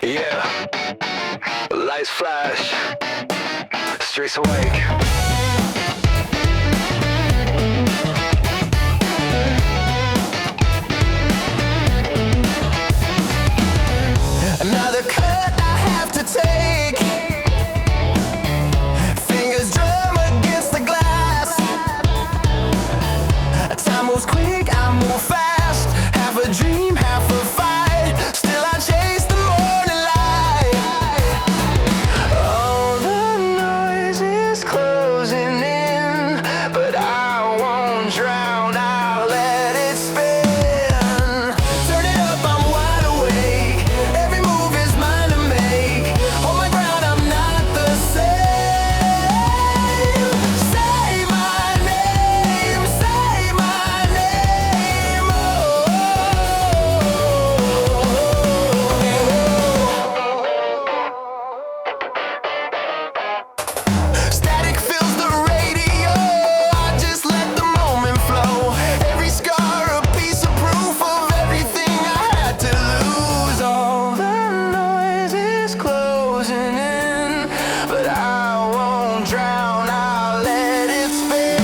Yeah, lights flash, streets awake. Another cut I have to take. Fingers drum against the glass. Time moves quick, I move fast. Half a dream, half a fight. Still I chase the morning light. All the noise is closing in, but I won't drown, I'll let it spin. Turn it up, I'm wide awake. Every move is mine to make. Hold my ground, I'm not the same. Say my name, say my name. Static fills the radio, I just let the moment flow. Every scar a piece of proof of everything I had to lose. All the noise is closing in, but I won't drown, I'll let it spin.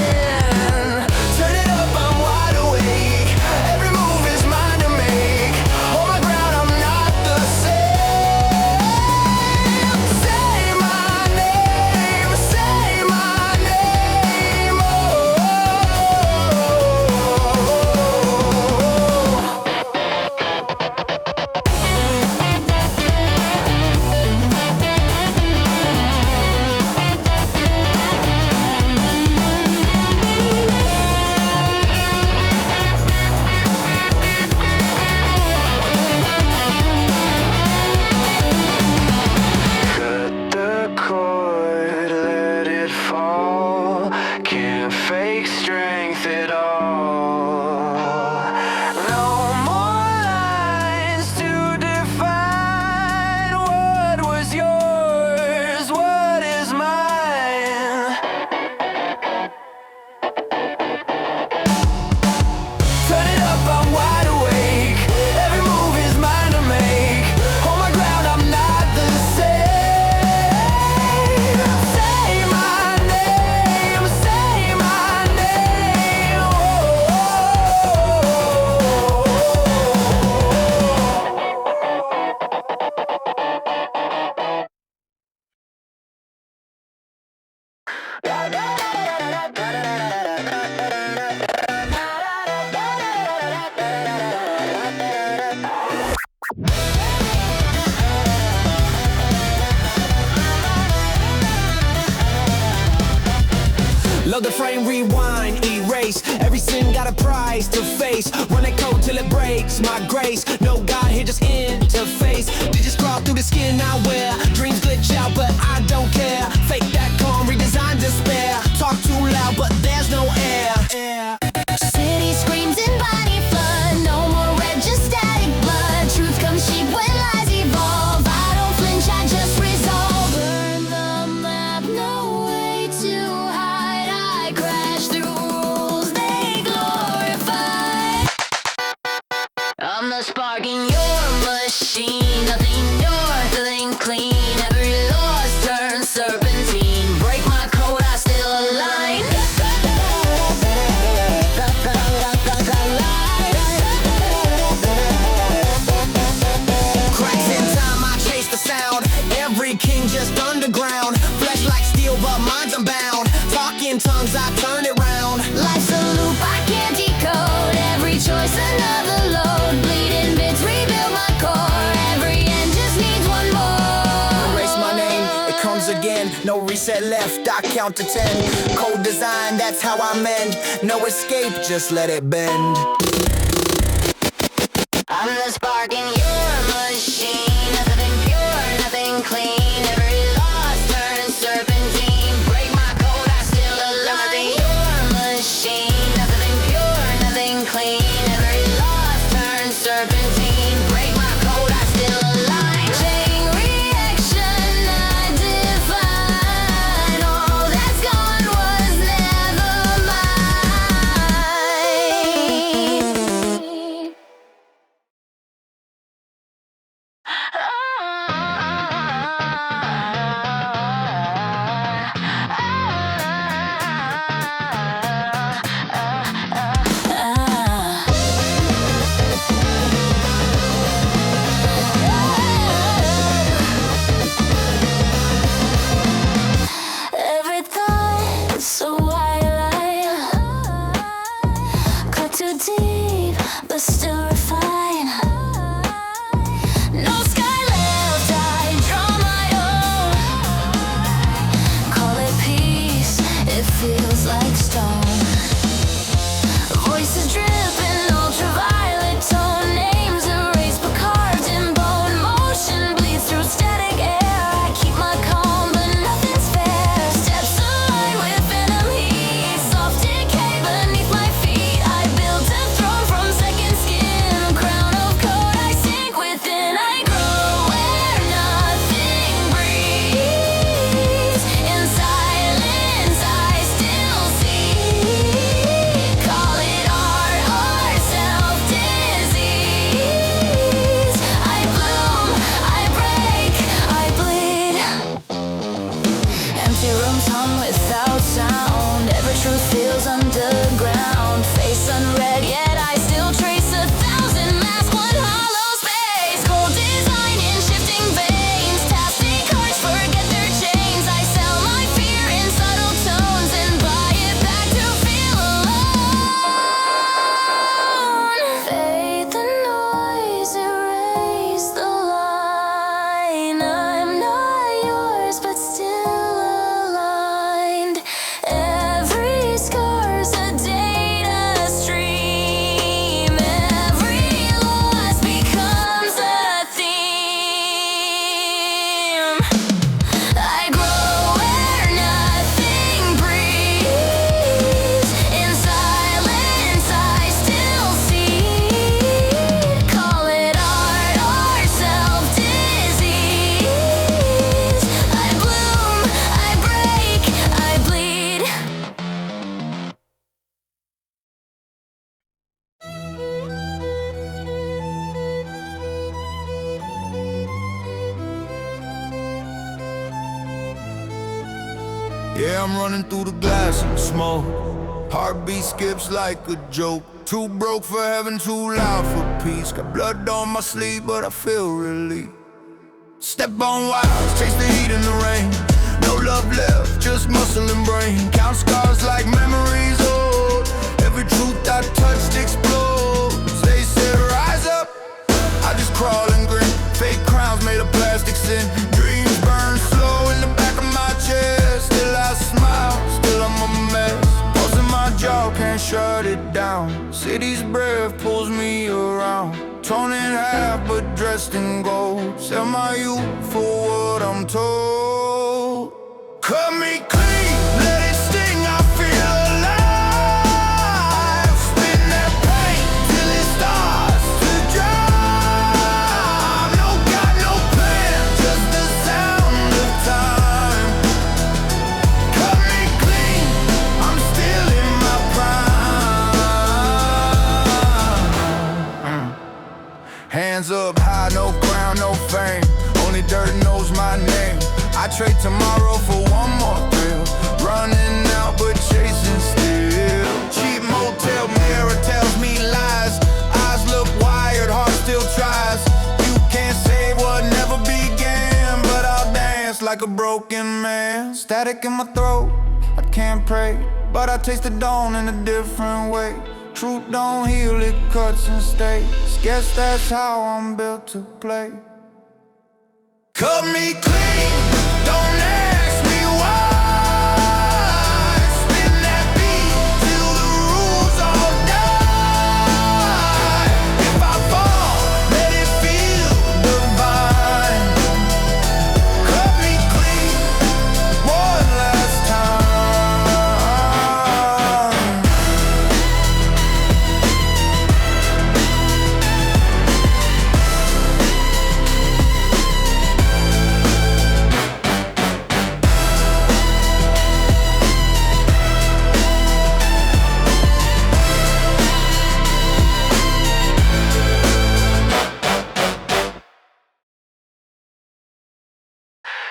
Turn it up, I'm wide awake. Every move is mine to make. Hold my ground, I'm not the same. Say my name, say my name. Cut the cord, let it fall. Can't fake strength at all. No more lines to define what was yours, what is mine. Turn it up, I'm wide awake. Every move is mine to make. Hold my ground, I'm not the same. Say my name, say my name. Load the frame, rewind, erase. Every sin got a price to face. Run that code till it breaks my grace. No God here, just interface. Digits crawl through the skin I wear. Dreams glitch out, but I don't care. Fake that calm, redesign despair. Talk too loud, but there's no air. City screams and body flood. No more red, just static blood. Truth comes cheap when lies evolve. I don't flinch, I just resolve. Burn the map, no way to hide. I crash through rules they glorify. I'm the spark in your machine. Nothing north, nothing clean. Every loss turns serpentine. Break my code, I still align. Cracks in time, I chase the sound. Every king just underground. Flesh like steel, but minds unbound. Talking tongues, I turn it round. Life's a loop I can't decode. Every choice another load. Bleeding bits rebuild my core. Every end just needs one more. Erase my name, it comes again. No reset left, I count to 10. Code design, that's how I mend. No escape, just let it bend. I'm the spark in your machine. Nothing pure, nothing clean. Every loss turns serpentine. Break my code, I still align. Your machine. Nothing pure, nothing clean. Every loss turns serpentine. Break my code, I still align. Chain reaction, I define. All that's gone was never mine. but still refine. No sky left, I draw my own. Call it peace, it feels like stone. Voices dripping, ultraviolet tone. Names erased but carved in bone. Motion bleeds through static air. I keep my calm, but nothing's fair. Steps align with venom heat. Soft decay beneath my feet. I built a throne from second skin. A crown of code I sink within. I grow where nothing breathes. In silence I still see. Call it art or self-disease. I bloom, I break, I bleed. Empty rooms hung without sound. Every truth feels underground. Face unread, yet I still trace 1,000 masks. One hollow space. Cold design in shifting veins. Tasting cards forget their chains. I sell my fear in subtle tones and buy it back to feel alone. Fade the noise, erase the line. I'm not yours, but still aligned. Every scar's a data stream. Every loss becomes a theme. I grow where nothing breathes. In silence I still see. Call it art or self-disease. I bloom, I break, I bleed. Yeah, I'm running through the glass and the smoke. Heartbeat skips like a joke. Too broke for heaven, too loud for peace. Got blood on my sleeve, but I feel relief. Step on wires, chase the heat in the rain. No love left, just muscle and brain. Count scars like memories old. Every truth I touched explodes. They said rise up, I just crawl and grin. Fake crowns made of plastic sin. Dreams burn slow in the back of my chest. Still I smile, still I'm a mess. Pulse in my jaw, can't shut it down. City's breath pulls me around. Torn in half but dressed in gold. Sell my youth for what I'm told. Cut me clean, let it sting, I feel alive. Spin that pain till it starts to dry. No got no plan, just the sound of time. Cut me clean, I'm still in my prime. Hands up high, no crown, no fame. Only dirt knows my name. I trade tomorrow for one more thrill. Running out but chasing still. Cheap motel mirror tells me lies. Eyes look wired, heart still tries. You can't say what never began, but I'll dance like a broken man. Static in my throat, I can't pray, but I taste the dawn in a different way. Truth don't heal, it cuts and stays. Guess that's how I'm built to play. Cut me clean, don't ask me why. Spin that beat till the rules all die. If I fall, let it feel divine. Cut me clean, one last time.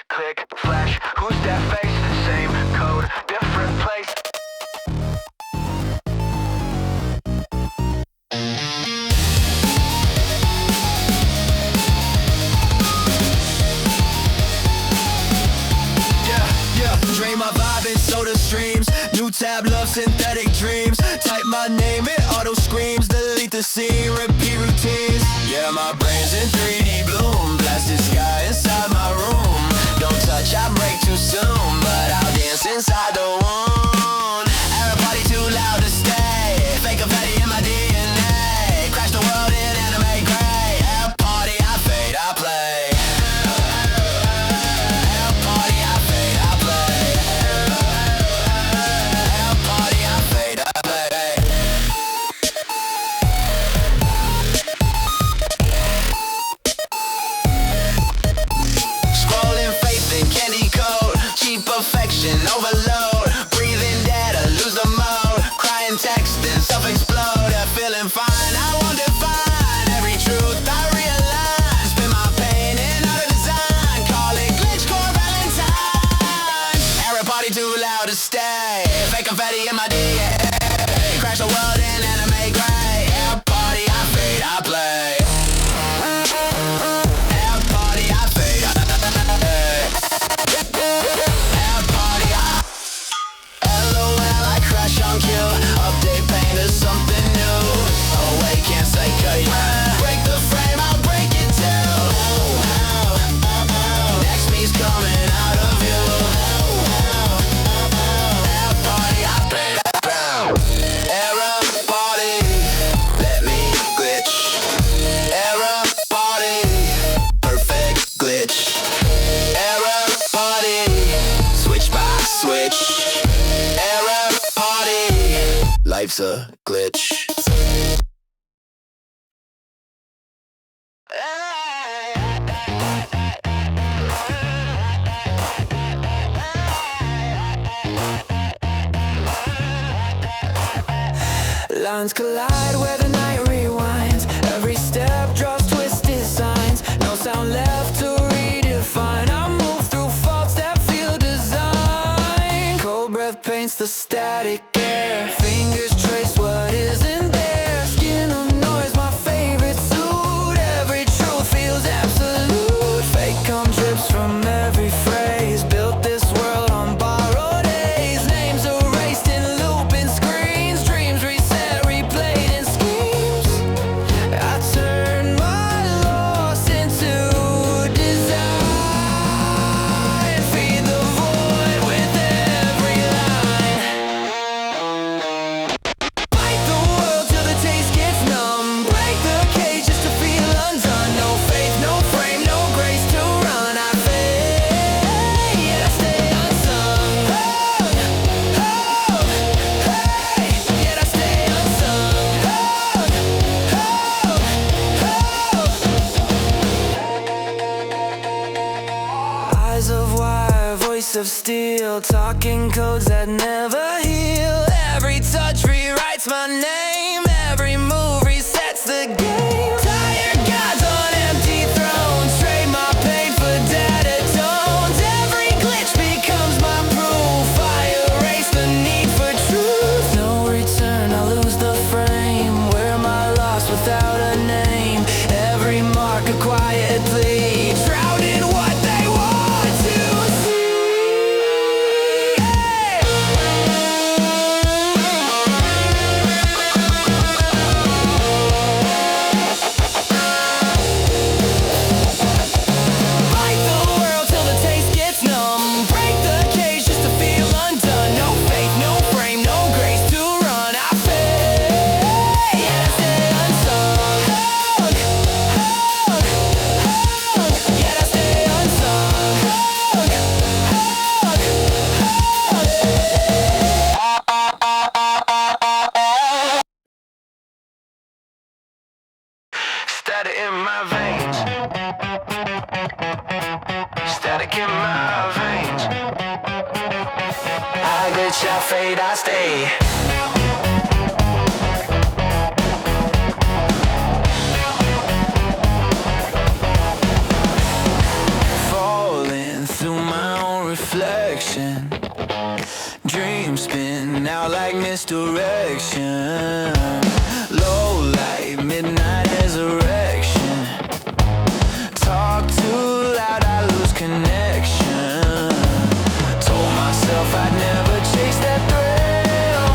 Click, flash, who's that face? Same code, different place. Drain my vibe in soda streams. New tab, love synthetic dreams. Type my name, it auto screams. Delete delete the scene, repeat routines. Yeah, my brain's in 3D bloom. Blasted sky inside my room. Don't touch, I break too soon, but I'll dance inside the wound. Everybody too loud to stay. Fake confetti in my DNA. Crash the world in anime gray. Air party, I fade, I play. Air party, I fade, I play. Air party, I fade, I play. Scrolling faith and candy code. Cheap affection overload. Breathing data, lose the mode. Crying, texting, self-explode. Feeling fine, I won't define every truth I realize. Spin my pain in out of design. Call it glitch core Valentine. Every party too loud to stay. Fake confetti in my DNA. Crash the world in anime gray. Air party, I fade, I play. Air party, I fade, I play. Air party, LOL, I crash on cue. Update pain to something new. Awake, can't say cut you. Break the frame, I'll break it too. Next me's coming out of you. Air party, I fade, Error party, let me glitch. Error party, perfect glitch. Error party, switch by switch. Error party, life's a glitch. Lines collide where the night rewinds. Every step draws twisted signs. No sound left to redefine. I move through faults that feel designed. Cold breath paints the static air. Fingers trace what isn't there. Skin of noise, my favorite suit. Every truth feels absolute. Fake come drips from every phrase. Built this world on borrowed days. Names erased in looping screens. Dreams reset, replayed in schemes. I turn my loss into design. Feed the void with every line. Bite the world till the taste gets numb. Break the cage just to feel undone. No faith, no frame, no grace to run. I fade, yet I stay unsung. Hey, yet I stay unsung. Eyes of wire, voice of steel. Talking codes that never heal. Every touch rewrites my name. Every move resets the game. Tired gods on empty thrones. Trade my pain for data tones. Every glitch becomes my proof. I erase the need for truth. No return, I lose the frame. Where am I lost without a name? Every mark a quiet plea. Drowned in what they want to see. Fight the world till the taste gets numb. Break the cage just to feel undone. No faith, no frame, no grace to run. I fade, yet I stay unsung. Yet I stay unsung. Static in my veins. Static in my veins. I glitch, I fade, I stay. Falling through my own reflection. Dreams spin out like misdirection. Low light, midnight resurrection. Talk too loud, I lose connection. Told myself I'd never chase that thrill.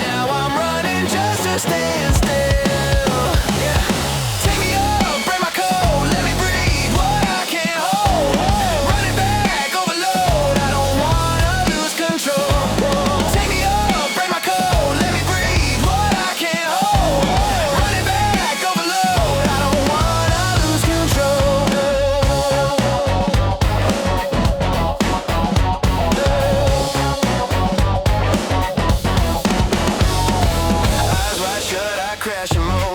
Now I'm running just to stand still.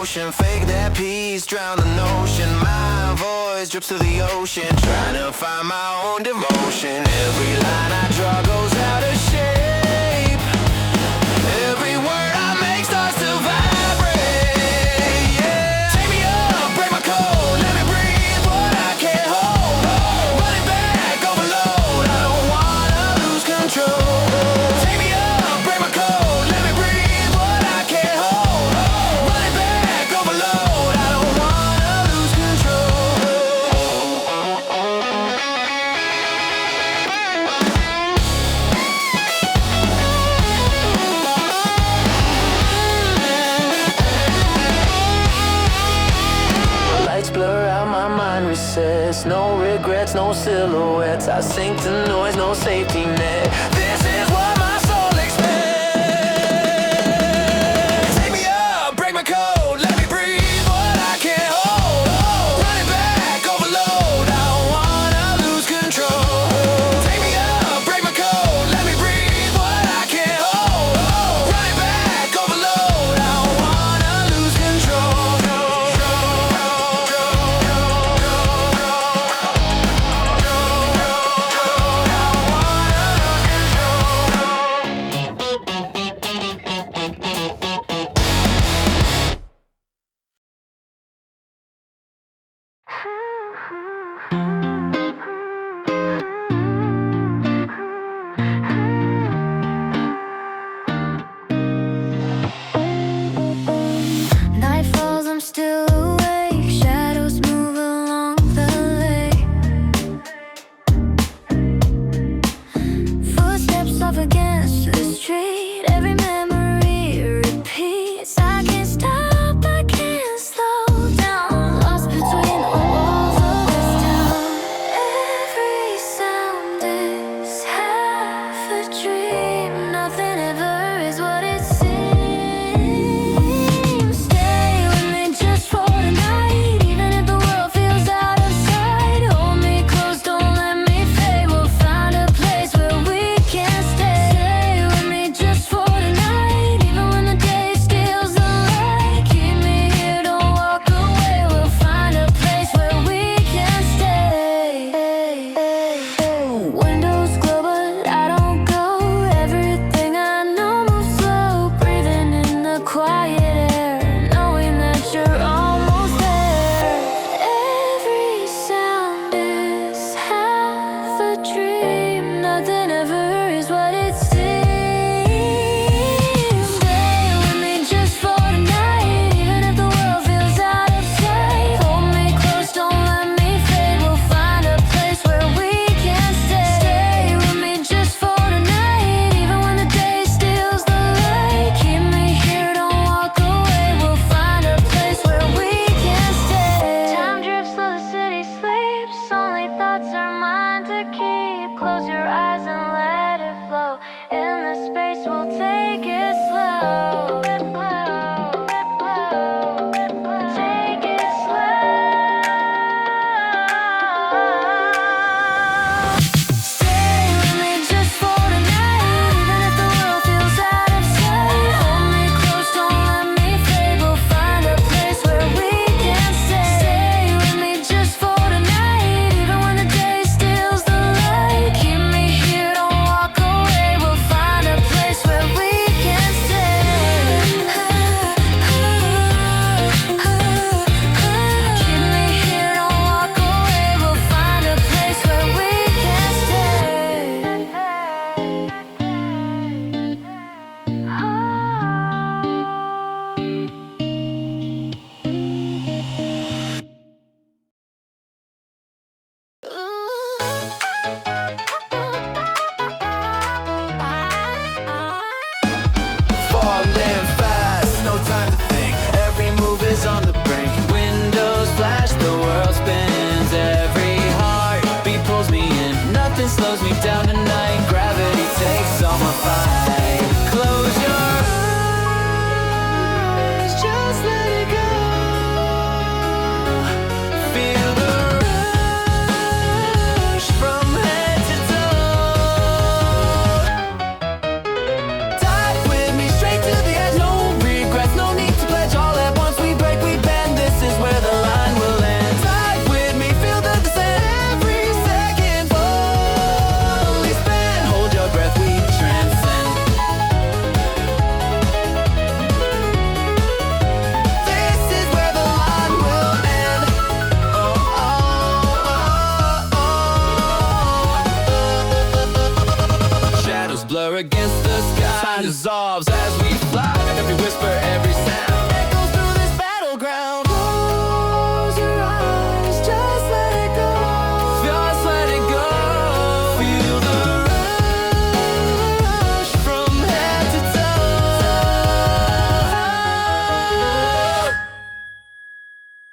emotion. Fake that peace, drown the notion. My voice drips to the ocean, trying to find my own devotion. Every line I draw goes out of shape. Every word I make starts to vibrate. Yeah. Take me up, break my code, let me breathe what I can't hold. Running back, overload, I don't wanna lose control. Take me up, break my code, let me breathe what I can't hold. Running back, overload, I don't wanna lose control. Lights blur out, my mind resets. No regrets, no silhouettes. I sink to noise, no safety net. This is what my soul expects. Take me up, break my code, let me breathe what I can't hold. Running back, overload, I don't wanna lose control. Take me up, break my code, let me breathe what I can't hold. Running back, overload, I don't wanna lose control.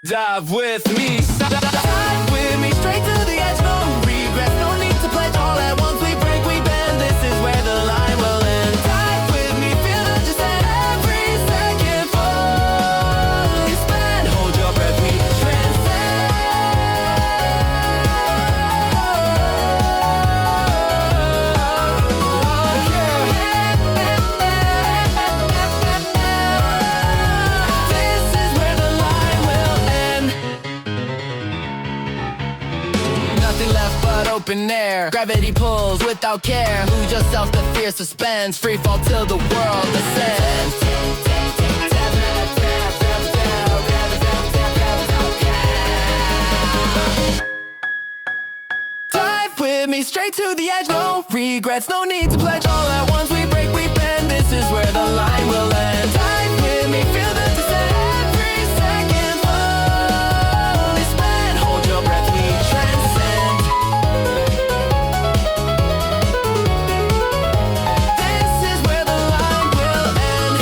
Dive with me, dive with me straight to the edge, no regrets, no need to pledge all at once. We break, we bend, this is where the line will end. Dive with me, feel the just at every second fully spend. Hold your breath, we transcend. This is where the line will end. Nothing left but open air. Gravity pulls without care. Lose yourself to fear, suspense. Free fall till the world ascends. Dive with me straight to the edge. No regrets, no need to pledge all at once. We break, we bend. This is where the line will end. Dive with me, feel the descent. Every second fully spent. Hold your breath, we transcend. This is where the line will end.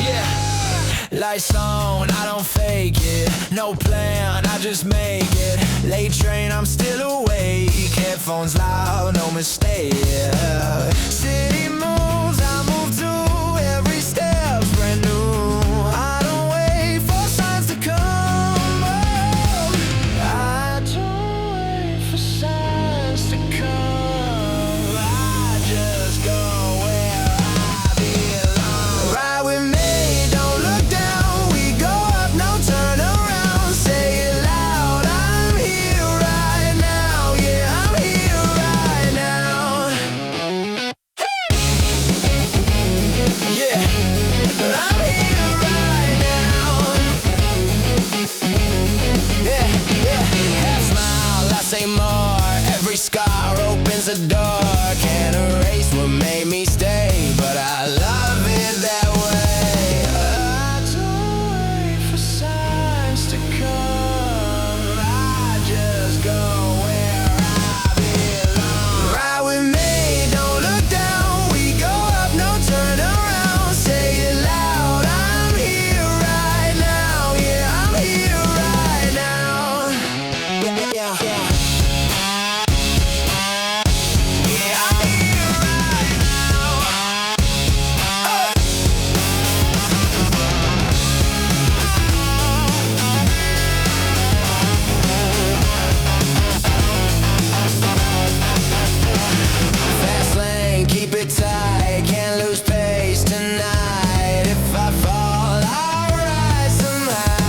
Yeah. Lights on, I don't fake it. No plan, I just make it. Late train, I'm still awake. Headphones loud, no mistake. City moves, I move too. Every step's brand new. I don't wait for signs to come. I don't wait for signs to come. I just go where I belong. Ride with me, don't look down. We go up, no turn around. Say it loud, I'm here right now. Yeah, I'm here right now. Yeah, I'm here right now. Yeah, yeah. Half smile, I say more. Every scar opens a door. Can't erase what made me stay, but I love it that way. I don't wait for signs to come. I just go where I belong. Ride with me, don't look down. We go up, no turn around. Say it loud, I'm here right now. Yeah, I'm here right now. Yeah, yeah, yeah. Yeah, I'm here right now. Fast lane, keep it tight. Can't lose pace tonight. If I fall, I'll rise somehow.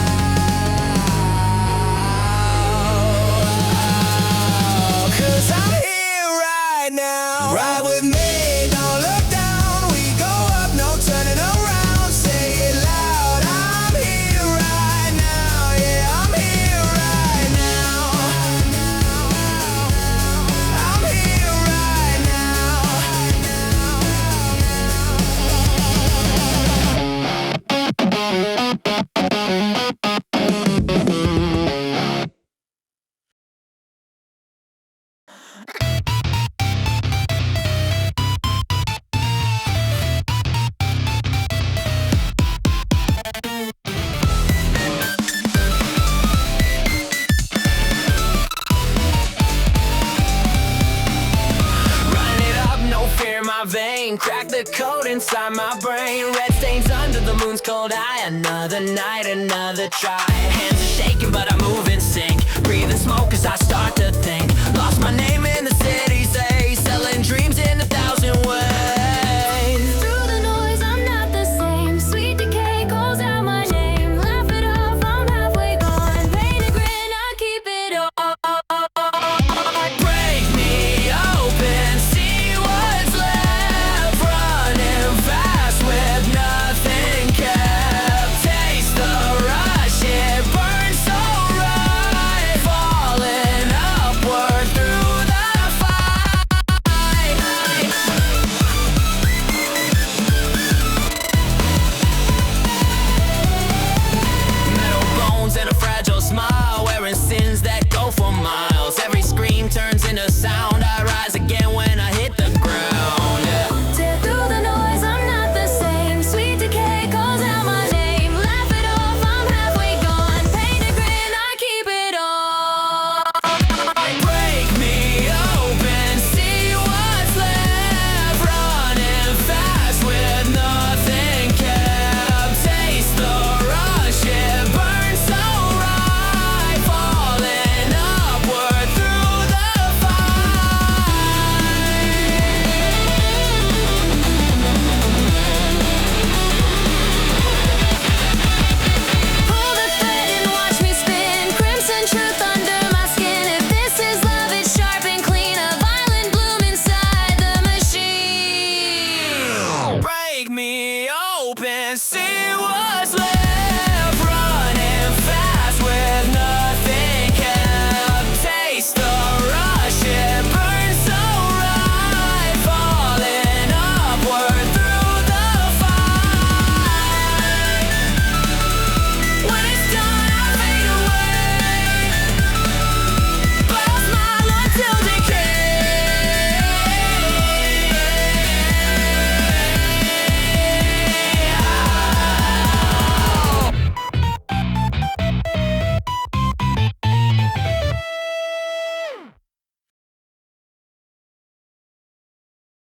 'Cause I'm here right now. Ride with me, don't look down. We go up, no turning around. Say it loud, I'm here right now. Yeah, I'm here right now. I'm here right now. Run it up, no fear in my vein. Crack the code inside my brain. Red stains under the moon's cold eye. Another night, another try. Hands are shaking, but I move in sync. Breathing smoke as I